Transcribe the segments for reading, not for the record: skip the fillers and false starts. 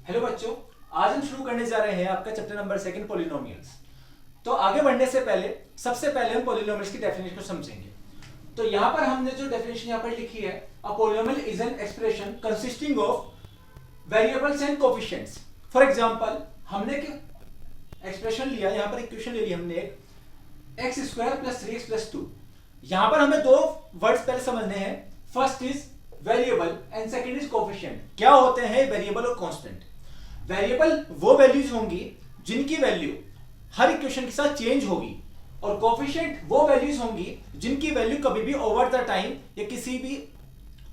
Hello बच्चों, आज हम शुरू करने जा रहे हैं आपका चैप्टर नंबर 2 पॉलिनोमियल्स। तो आगे बढ़ने से पहले सबसे पहले हम पॉलिनोमियल्स की डेफिनेशन को समझेंगे। तो यहां पर हमने जो डेफिनेशन यहां पर लिखी है, a polynomial is an expression consisting of variables and coefficients. For example, हमने एक्सप्रेशन लिया, यहां पर इक्वेशन ले ली हमने एक x² + 3x + 2। यहां पर हमें दो वर्ड्स पहले समझने हैं। First is variable and second is coefficient. क्या होते हैं वेरिएबल और कांस्टेंट? वेरिएबल वो वैल्यूज होंगी जिनकी वैल्यू हर इक्वेशन के साथ चेंज होगी, और कोएफिशिएंट वो वैल्यूज होंगी जिनकी वैल्यू कभी भी ओवर द टाइम या किसी भी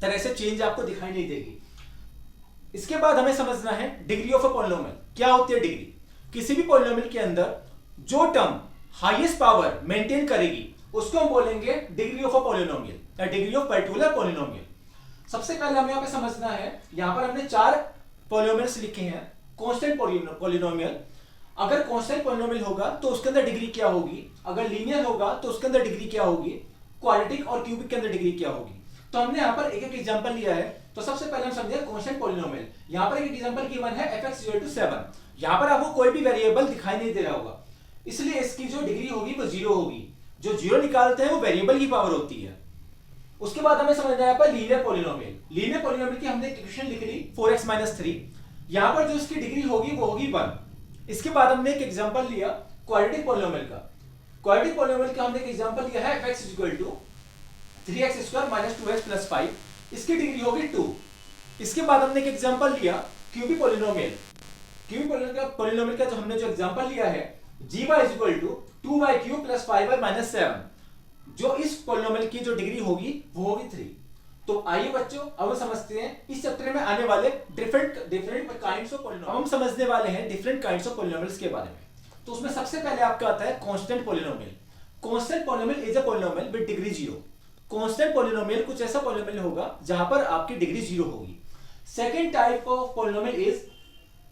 तरह से चेंज आपको दिखाई नहीं देगी। इसके बाद हमें समझना है डिग्री ऑफ अ पॉलिनोमियल। क्या होती है डिग्री? किसी भी पॉलिनोमियल के अंदर जो टर्म हाईएस्ट पावर मेंटेन करेगी उसको हम बोलेंगे डिग्री ऑफ अ पॉलिनोमियल या डिग्री ऑफ पर्टिकुलर पॉलिनोमियल। सबसे पहले हमें यहां पे समझना है, यहां पर हमने 4 पॉलिनोमियल्स लिखे हैं। कांस्टेंट पॉलिनोमियल, अगर कांस्टेंट पॉलिनोमियल होगा तो उसके अंदर डिग्री क्या होगी, अगर लीनियर होगा तो उसके अंदर डिग्री क्या होगी, क्वाड्रेटिक और क्यूबिक के अंदर डिग्री क्या होगी। तो हमने यहां पर एक एक एग्जांपल लिया है। तो सबसे पहले हम समझे कांस्टेंट पॉलिनोमियल। यहां पर एक एग्जांपल गिवन है fx = 7। यहां पर आपको कोई भी वेरिएबल दिखाई नहीं दे रहा होगा, इसलिए इसकी जो डिग्री होगी वो 0 होगी। जो 0 निकालते हैं वो वेरिएबल की पावर होती है। उसके बाद हमें समझना है पर लीनियर पॉलिनोमियल। लीनियर पॉलिनोमियल की हमने इक्वेशन लिख ली 4x - 3। यहां पर जो इसकी डिग्री होगी वो होगी 1। इसके बाद हमने एक एग्जांपल लिया क्वाड्रेटिक पॉलिनोमियल का। क्वाड्रेटिक पॉलिनोमियल का हमने एक एग्जांपल लिया है fx = 3x² - 2x + 5। इसकी डिग्री होगी 2। इसके बाद हमने एक एग्जांपल लिया क्यूबिक पॉलिनोमियल। क्यूबिक पॉलिनोमियल का जो हमने जो एग्जांपल लिया है gy = 2y³ + 5y - 7। जो इस पॉलिनोमियल की जो डिग्री होगी वो होगी 3। तो आइए बच्चों, अब हम समझते हैं इस चैप्टर में आने वाले डिफरेंट काइंड्स ऑफ पॉलिनोमियल। हम समझने वाले हैं डिफरेंट काइंड्स ऑफ पॉलिनोमियल्स के बारे में। तो उसमें सबसे पहले आपका आता है constant polynomial. Constant polynomial is a polynomial with degree 0। Constant polynomial कुछ ऐसा पॉलिनोमियल होगा जहां पर आपकी डिग्री 0 होगी। Second type of polynomial is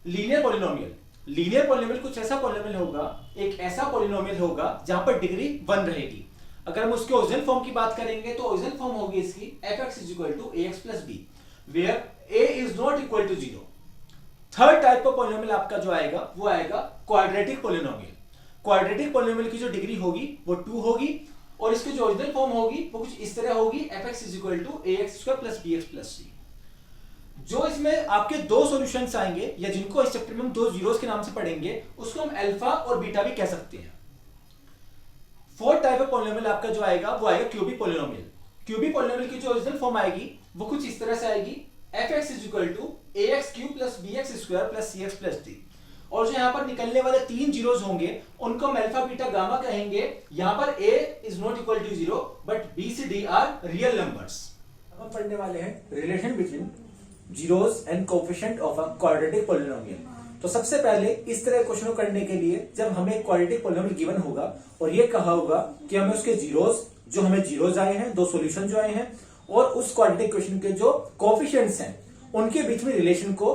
linear polynomial. Linear polynomial कुछ ऐसा पॉलिनोमियल होगा, एक ऐसा पॉलिनोमियल होगा जहां पर डिग्री 1 रहेगी। अगर हम उसके ओरिजिनल फॉर्म की बात करेंगे तो ओरिजिनल फॉर्म होगी इसकी fx = ax + b, where a is not equal to 0। Third type का पॉलिनोमियल आपका जो आएगा वो आएगा क्वाड्रेटिक पॉलिनोमियल। क्वाड्रेटिक पॉलिनोमियल की जो डिग्री होगी वो 2 होगी, और इसकी जो ओरिजिनल फॉर्म होगी वो कुछ इस तरह होगी fx = ax² + bx + c। जो इसमें आपके दो सॉल्यूशंस आएंगे या जिनको इस चैप्टर में हम 2 जीरोस के नाम से पढ़ेंगे उसको हम अल्फा और बीटा भी कह सकते हैं। फोर्थ टाइप ऑफ पॉलिनोमियल आपका जो आएगा वो आएगा क्यूबिक पॉलिनोमियल। क्यूबिक पॉलिनोमियल की जो ओरिजिनल फॉर्म आएगी वो कुछ इस तरह से आएगी fx = ax³ + bx² + cx + d। और जो यहां पर निकलने वाले 3 जीरोस होंगे उनको हम अल्फा बीटा गामा कहेंगे। यहां पर a is not equal to 0 but b c d are real numbers। अब हम पढ़ने वाले हैं relation between zeros and coefficient of a quadratic polynomial. तो सबसे पहले इस तरह क्वेश्चन को करने के लिए जब हमें क्वाड्रेटिक पॉलिनोमियल गिवन होगा और ये कहा होगा कि हमें उसके जीरोस, जो हमें जीरोस आए हैं, दो सॉल्यूशन जो आए हैं, और उस क्वाड्रेटिक क्वेश्चन के जो कोएफिशिएंट्स हैं उनके बीच में रिलेशन को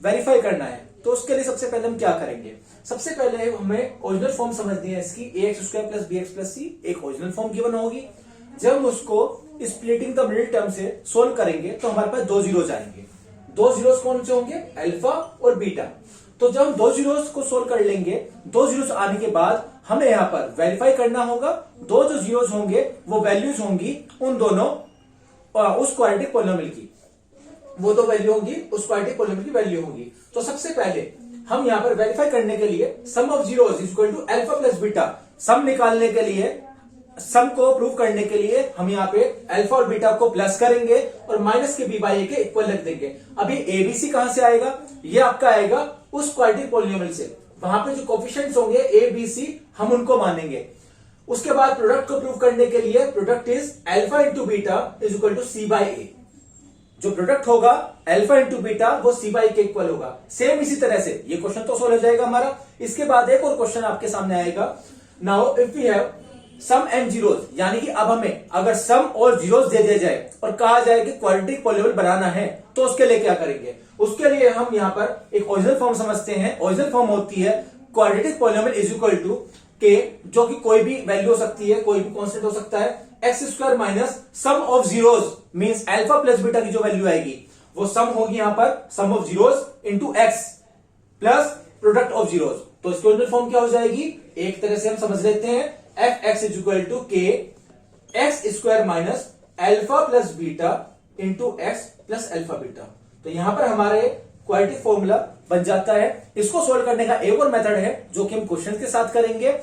वेरीफाई करना है। तो उसके लिए सबसे पहले हम क्या करेंगे, सबसे पहले हमें ओरिजिनल फॉर्म समझनी है इसकी ax² + bx + c। एक ओरिजिनल फॉर्म गिवन होगी। जब हम उसको स्प्लिटिंग द मिडिल टर्म से सोल्व करेंगे तो हमारे पास 2 जीरोस आएंगे। 2 जीरोस कौन से होंगे? अल्फा और बीटा। तो जब हम 2 जीरोस को सोल्व कर लेंगे, 2 जीरोस आने के बाद हमें यहां पर वेरीफाई करना होगा दो जो जीरोस होंगे वो वैल्यूज होंगी उन दोनों उस क्वाड्रेटिक पॉलिनोमियल की, वो दो वैल्यू होंगी उस क्वाड्रेटिक पॉलिनोमियल की वैल्यू होंगी। तो सबसे पहले हम यहां पर वेरीफाई करने के लिए सम ऑफ जीरोस = अल्फा + बीटा। सम निकालने के लिए, सम को प्रूव करने के लिए हम यहाँ पे अल्फा और बीटा को प्लस करेंगे और माइनस के b/a के इक्वल रख देंगे। अभी abc कहां से आएगा? ये आपका आएगा उस क्वाड्रेटिक पॉलिनोमियल से। वहां पे जो कोएफिशिएंट्स होंगे a b c हम उनको मानेंगे। उसके बाद प्रोडक्ट को प्रूव करने के लिए product is alpha × beta = c/a। जो प्रोडक्ट होगा अल्फा × बीटा वो c/a के इक्वल होगा। सेम इसी तरह से ये क्वेश्चन तो सोल्व हो जाएगा हमारा। इसके बाद एक और क्वेश्चन आपके सामने आएगा। Now if we have sum and zeros, यानी कि अब हमें अगर सम और जीरोस दे दिया जाए और कहा जाए कि क्वाड्रेटिक पॉलिनोमियल बनाना है तो उसके लिए क्या करेंगे? उसके लिए हम यहां पर एक ओरिजिनल फॉर्म समझते हैं। ओरिजिनल फॉर्म होती है क्वाड्रेटिक पॉलिनोमियल = के, जो कि कोई भी वैल्यू हो सकती है, कोई भी कांस्टेंट हो सकता है, x² - sum of zeros means alpha + beta की जो वैल्यू आएगी वो सम होगी यहां पर sum of zeros into x plus product of zeros. तो इसकी ओरिजिनल फॉर्म क्या हो जाएगी, एक तरह से हम समझ लेते हैं f x is equal to k x square minus alpha plus beta into x plus alpha beta. तो यहां पर हमारे क्वाड्रेटिक फॉर्मूला बन जाता है। इसको सोल्व करने का एक और मेथड है जो कि हम क्वेश्चन के साथ करेंगे।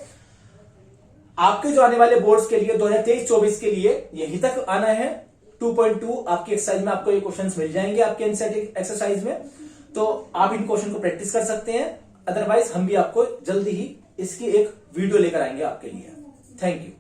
आपके जो आने वाले बोर्ड्स के लिए 2023-24 के लिए यहीं तक आना है। 2.2 आपकी एक्सरसाइज में आपको ये क्वेश्चंस मिल जाएंगे आपके एनसीईआरटी एक्सरसाइज में, तो आप इन क्वेश्चन को प्रैक्टिस कर सकते हैं। अदरवाइज हम भी आपको जल्दी ही इसकी एक वीडियो लेकर आएंगे आपके लिए। Thank you.